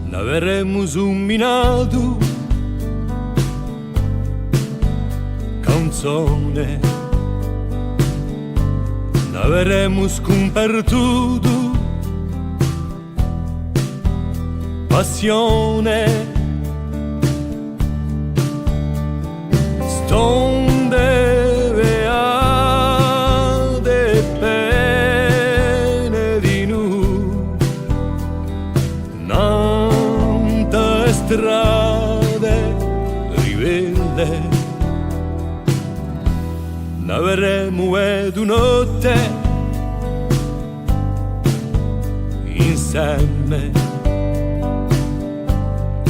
N'averemos un minato canzone, n'averemos compartuto passione, stonde veade pene di nu, nanta strade rivelle, n'averemo ed notte insieme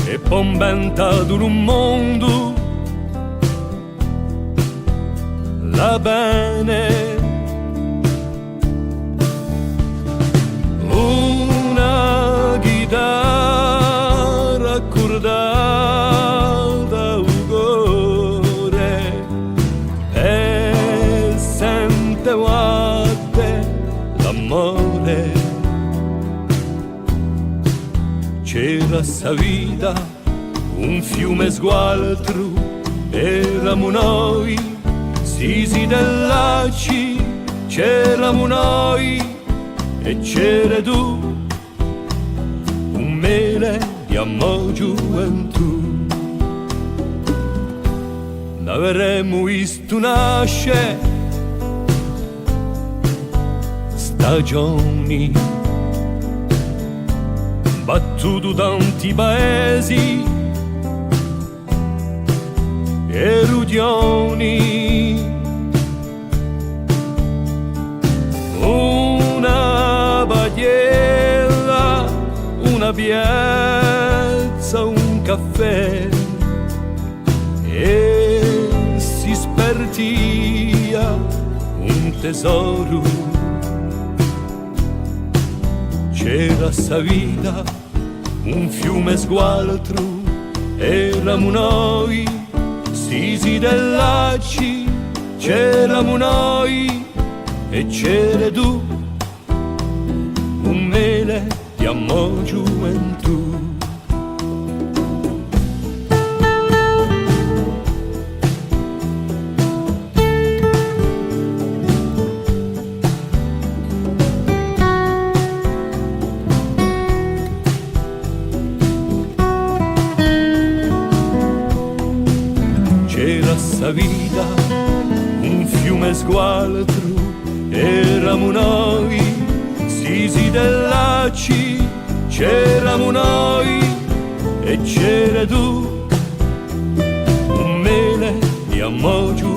e pombenta d'un mondo la bene, una chitarra accordata ugore e sente guarde l'amore. C'era sa vita, un fiume sgualtro, eravamo noi, sisi dell'aci, c'eravamo noi e c'era tu, un mele di amor gioventù. N'avremmo visto nascere stagioni, battuto tanti paesi e rugioni, una bagliella, una piazza, un caffè e si spartia un tesoro. C'era sa vita, un fiume sgualtro, eravamo noi, sisi dell'aci, c'eravamo noi e c'era tu, un mele di amor gioventù. C'era sa vita, un fiume sgualtro, eravamo noi, sisi dell'aci, c'eravamo noi e c'era tu, un mele di amor giù.